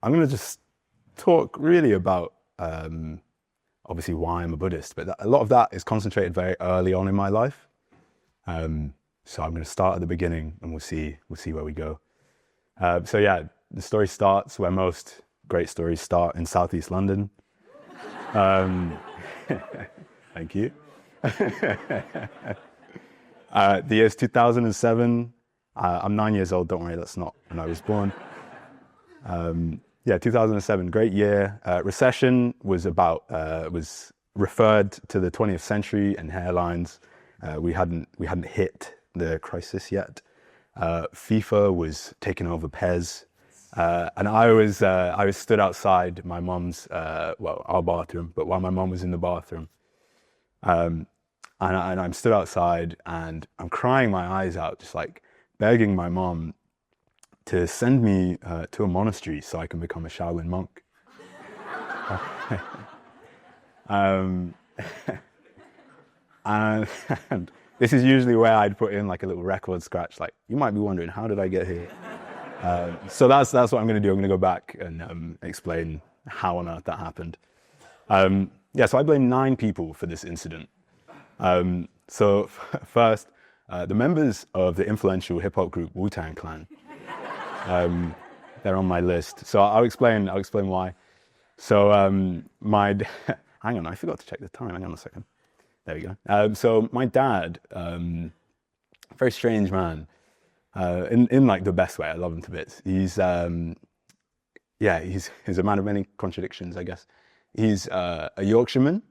I'm going to just talk really about obviously why I'm a Buddhist, but a lot of that is concentrated very early on in my life. So I'm going to start at the beginning, and we'll see where we go. So yeah, the story starts where most great stories start in Southeast London. Um, Thank you. The year's 2007. I'm 9 years old. Don't worry, that's not when I was born. Yeah, 2007, great year. Recession was referred to the 20th century and hairlines. We hadn't hit the crisis yet. FIFA was taking over Pez, and I was stood outside my mum's our bathroom, but while my mum was in the bathroom, and I'm stood outside and I'm crying my eyes out, just like begging my mum to send me to a monastery so I can become a Shaolin monk. um, and, and this is usually where I'd put in like a little record scratch, like, you might be wondering, how did I get here? So that's what I'm going to do. I'm going to go back and explain how on earth that happened. So I blame 9 people for this incident. First, the members of the influential hip-hop group Wu-Tang Clan. They're on my list. So I'll explain why. So hang on, I forgot to check the time. Hang on a second. There we go. So my dad, very strange man, in like the best way. I love him to bits. He's a man of many contradictions, I guess. He's a Yorkshireman.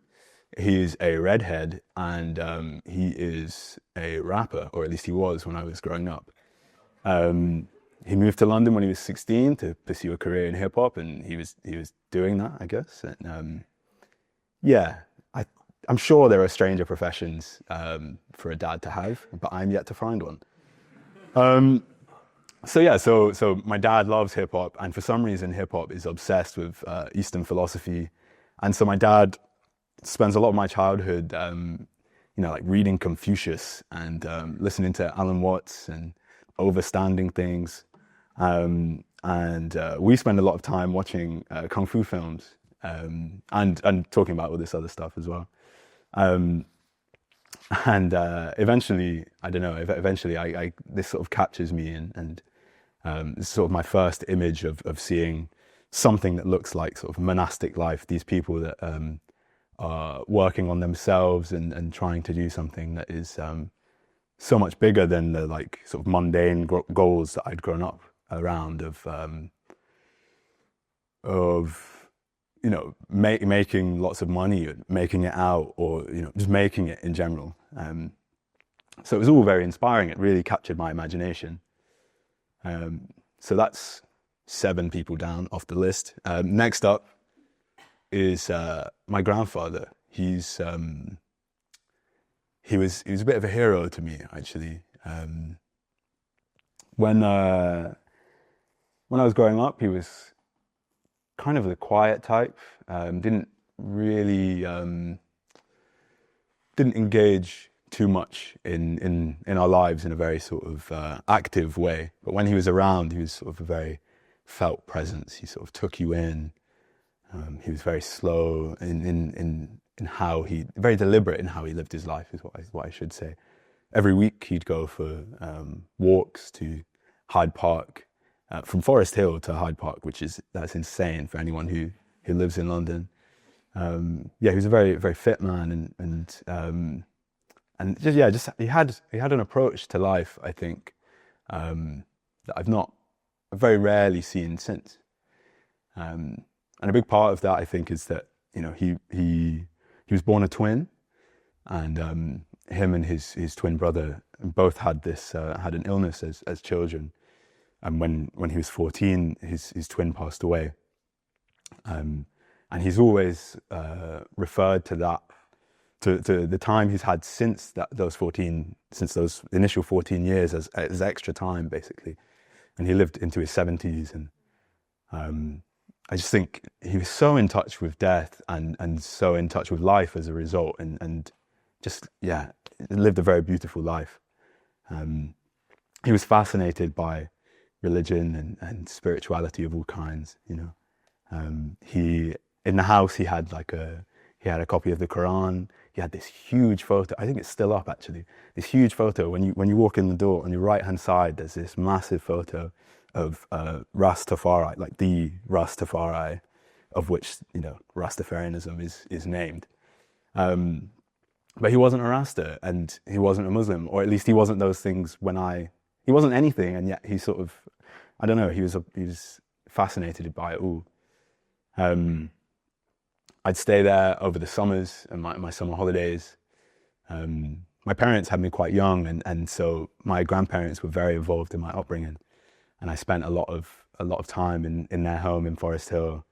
He's a redhead, and he is a rapper, or at least he was when I was growing up. He moved to London when he was 16 to pursue a career in hip hop, and he was doing that, I guess. And I'm sure there are stranger professions for a dad to have, but I'm yet to find one. So my dad loves hip hop, and for some reason hip hop is obsessed with Eastern philosophy, and so my dad spends a lot of my childhood, like reading Confucius and listening to Alan Watts and overstanding things. We spend a lot of time watching kung fu films and talking about all this other stuff as well. Eventually, I don't know. Eventually, I this sort of captures me, and it's sort of my first image of seeing something that looks like sort of monastic life. These people that are working on themselves and trying to do something that is so much bigger than the like sort of mundane goals that I'd grown up around of making lots of money, making it out, or just making it in general. So it was all very inspiring. It really captured my imagination. So that's 7 people down off the list. Next up is my grandfather. He was a bit of a hero to me, actually. When I was growing up, he was kind of the quiet type. Didn't really didn't engage too much in our lives in a very sort of active way. But when he was around, he was sort of a very felt presence. He sort of took you in. He was very slow in how very deliberate in how he lived his life, is what I should say. Every week he'd go for walks to Hyde Park, from Forest Hill to Hyde Park, that's insane for anyone who lives in London. He was a very, very fit man, and just he had an approach to life, I think, that I've very rarely seen since. And a big part of that, I think, is that he was born a twin, and him and his twin brother both had an illness as children. And when he was 14, his twin passed away. And he's always referred to that, to the time he's had since those initial 14 years as extra time, basically. And he lived into his 70s, and I just think he was so in touch with death and so in touch with life as a result, and just lived a very beautiful life. He was fascinated by religion and spirituality of all kinds, he, in the house, he had a copy of the Quran. He had this huge photo. I think it's still up actually. This huge photo. When you walk in the door, on your right hand side, there's this massive photo of Rastafari, like the Rastafari, of which Rastafarianism is named. But he wasn't a Rasta, and he wasn't a Muslim, or at least he wasn't those things he wasn't anything, and yet he sort of, I don't know, he was fascinated by it all. I'd stay there over the summers and my summer holidays. My parents had me quite young, and so my grandparents were very involved in my upbringing, and I spent a lot of time in their home in Forest Hill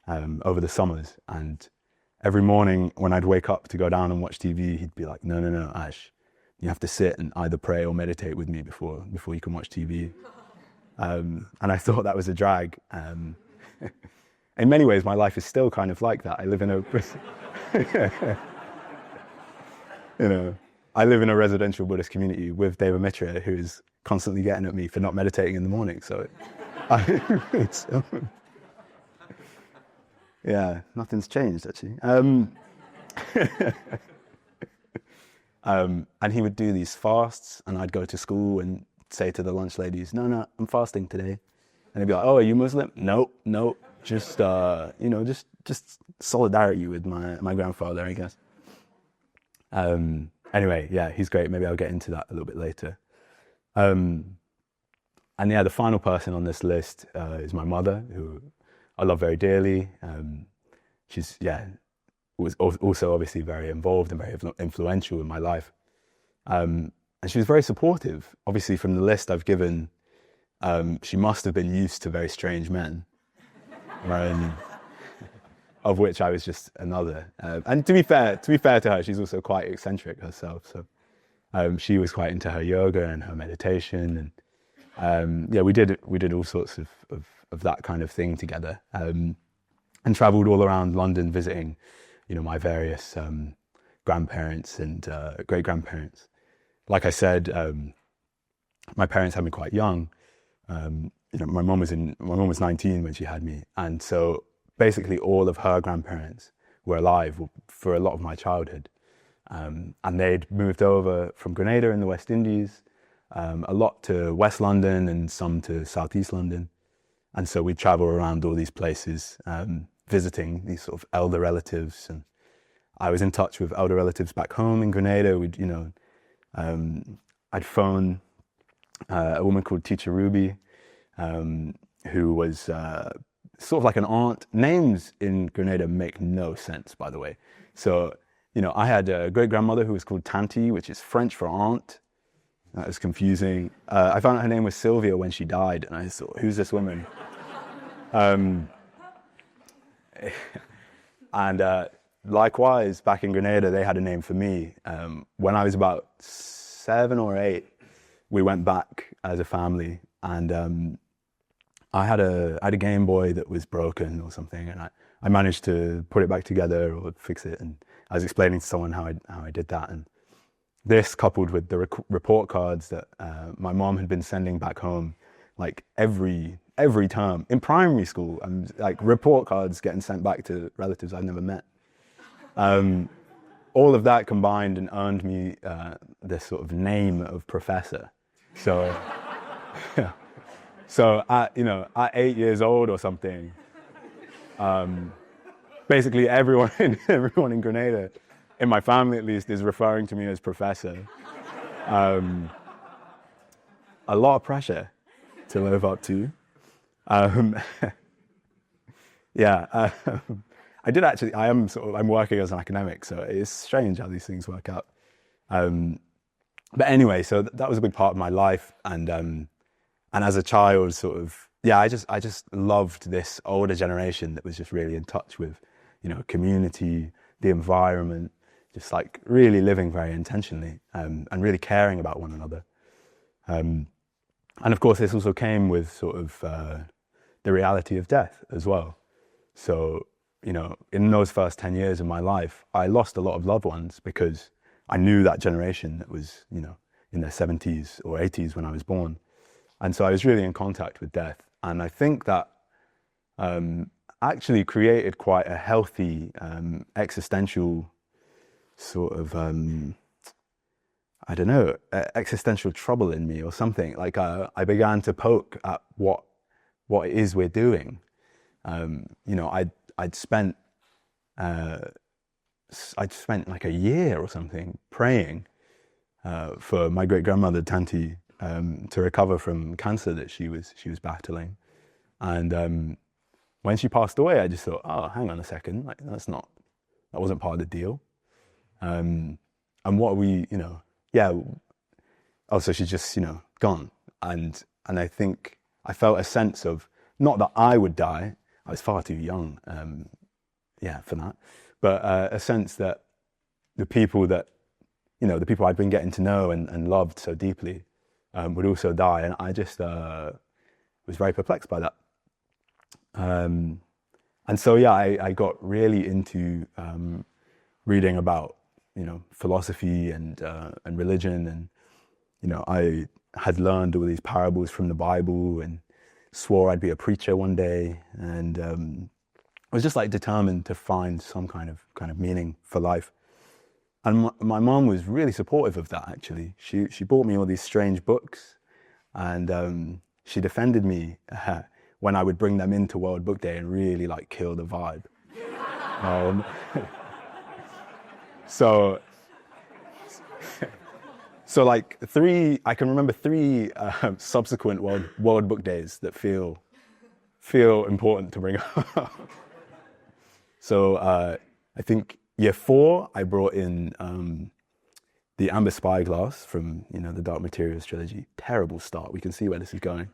over the summers. And every morning when I'd wake up to go down and watch TV, he'd be like, no, Ash, you have to sit and either pray or meditate with me before you can watch TV. And I thought that was a drag. In many ways, my life is still kind of like that. I live in I live in a residential Buddhist community with Deva Mitra, who is constantly getting at me for not meditating in the morning. So, yeah, nothing's changed actually. And he would do these fasts, and I'd go to school and say to the lunch ladies, no, I'm fasting today. And they'd be like, oh, are you Muslim? No, just, just solidarity with my grandfather, I guess. Anyway, yeah, he's great. Maybe I'll get into that a little bit later. And yeah, the final person on this list is my mother, who I love very dearly. She's, was also obviously very involved and very influential in my life. And she was very supportive. Obviously, from the list I've given, she must have been used to very strange men, of which I was just another. And to be fair to her, she's also quite eccentric herself. So she was quite into her yoga and her meditation, and we did all sorts of that kind of thing together, and travelled all around London visiting, my various grandparents and great grandparents. Like I said, my parents had me quite young. My mum was 19 when she had me, and so basically all of her grandparents were alive for a lot of my childhood, and they'd moved over from Grenada in the West Indies, a lot to West London and some to Southeast London, and so we'd travel around all these places, visiting these sort of elder relatives. And I was in touch with elder relatives back home in Grenada. I'd phone a woman called Teacher Ruby, who was sort of like an aunt. Names in Grenada make no sense, by the way. So, I had a great grandmother who was called Tanti, which is French for aunt. That was confusing. I found out her name was Sylvia when she died, and I thought, who's this woman? And likewise, back in Grenada, they had a name for me. When I was about 7 or 8, we went back as a family, and I had a Game Boy that was broken or something, and I managed to put it back together or fix it. And I was explaining to someone how I did that, and this, coupled with the report cards that my mom had been sending back home, like every term in primary school, and like report cards getting sent back to relatives I'd never met. All of that combined and earned me this sort of name of professor. So, yeah. So at 8 years old or something, basically everyone in Grenada, in my family at least, is referring to me as professor. A lot of pressure to live up to. I'm working as an academic, so it's strange how these things work out. But anyway, so that was a big part of my life, and as a child, I just loved this older generation that was just really in touch with, community, the environment, just like really living very intentionally, and really caring about one another. And of course, this also came with sort of the reality of death as well. So, in those first 10 years of my life, I lost a lot of loved ones because I knew that generation that was, in their 70s or 80s when I was born. And so I was really in contact with death. And I think that actually created quite a healthy existential sort of, I don't know, existential trouble in me or something. Like I began to poke at what it is we're doing. I'd spent like a year or something praying for my great grandmother Tanti to recover from cancer that she was battling, and when she passed away, I just thought, oh, hang on a second, like that wasn't part of the deal, and what are we, so she's just gone, and I think I felt a sense of, not that I would die, I was far too young, for that, but a sense that the people I'd been getting to know and loved so deeply would also die, and I just was very perplexed by that. And so I got really into reading about philosophy and religion, and I had learned all these parables from the Bible and swore I'd be a preacher one day, and I was just like determined to find some kind of meaning for life. And my mom was really supportive of that, actually. She bought me all these strange books, and she defended me when I would bring them into World Book Day and really like kill the vibe. So like I can remember three subsequent World Book Days that feel important to bring up. So I think year 4, I brought in the Amber Spyglass from the Dark Materials trilogy. Terrible start. We can see where this is going.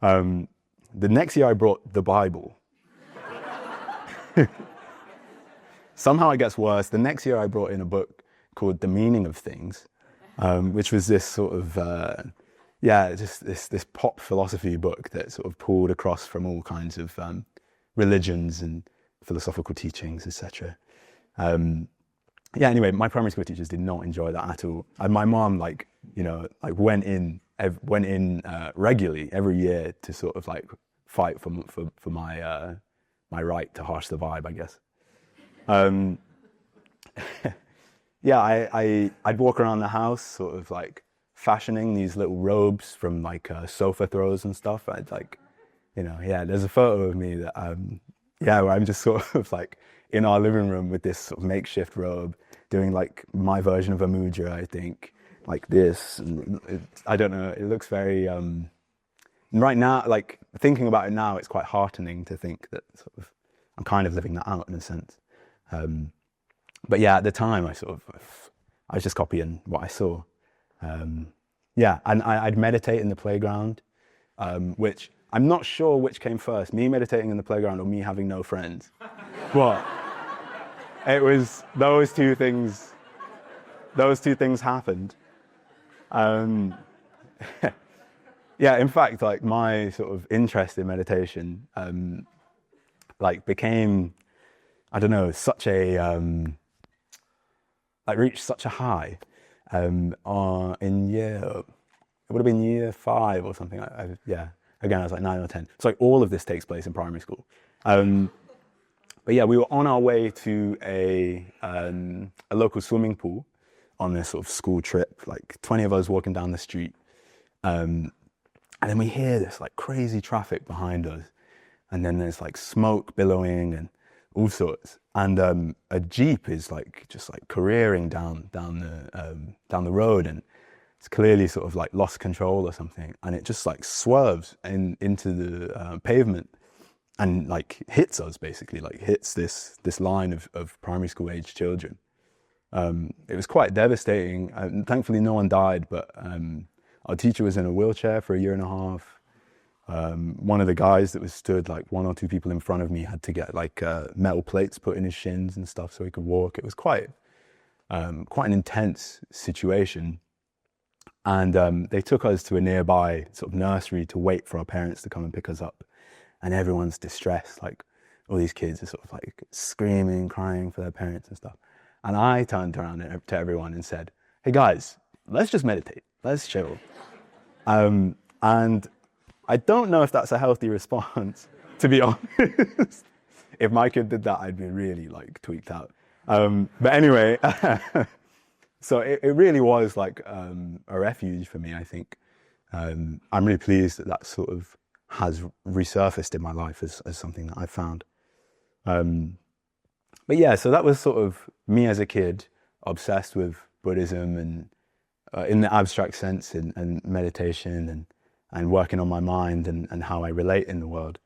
The next year, I brought the Bible. Somehow it gets worse. The next year, I brought in a book called The Meaning of Things, which was this sort of just this pop philosophy book that sort of pulled across from all kinds of religions and philosophical teachings, etc. Anyway, my primary school teachers did not enjoy that at all. And my mom, went in regularly every year to sort of like fight for my right to harsh the vibe, I guess. I'd walk around the house sort of like fashioning these little robes from like sofa throws and stuff. I'd like, there's a photo of me that where I'm just sort of like in our living room with this sort of makeshift robe, doing like my version of a mudra, I think, like this. And I don't know, it looks very, right now, like thinking about it now, it's quite heartening to think that sort of I'm kind of living that out in a sense. But at the time I was just copying what I saw. And I'd meditate in the playground, which I'm not sure which came first, me meditating in the playground or me having no friends. But it was those two things happened. In fact, like my sort of interest in meditation, became, I don't know, such a, reached such a high, it would have been year 5 or something. Again, I was like 9 or 10. So like all of this takes place in primary school. We were on our way to a local swimming pool on this sort of school trip, like 20 of us walking down the street. And then we hear this like crazy traffic behind us. And then there's like smoke billowing and all sorts. And a Jeep is like just like careering down the road, and it's clearly sort of like lost control or something. And it just like swerves into the pavement and like hits us, basically, like hits this line of primary school age children. It was quite devastating. Thankfully no one died, but our teacher was in a wheelchair for a year and a half. One of the guys that was stood like 1 or 2 people in front of me had to get like metal plates put in his shins and stuff so he could walk. It was quite an intense situation. And they took us to a nearby sort of nursery to wait for our parents to come and pick us up. And everyone's distressed, like all these kids are sort of like screaming, crying for their parents and stuff. And I turned around to everyone and said, "Hey guys, let's just meditate. Let's chill." And And I don't know if that's a healthy response, to be honest. If my kid did that, I'd be really like tweaked out. But anyway, so it really was like a refuge for me, I think. I'm really pleased that that sort of has resurfaced in my life as something that I found. But yeah, so that was sort of me as a kid, obsessed with Buddhism and in the abstract sense and meditation and working on my mind and how I relate in the world.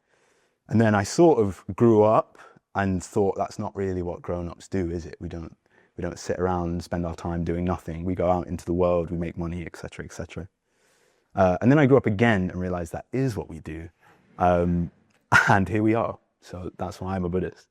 And then I sort of grew up and thought that's not really what grown-ups do, is it? We don't sit around and spend our time doing nothing. We go out into the world, we make money, etc., etc. And then I grew up again and realized that is what we do. And here we are. So that's why I'm a Buddhist.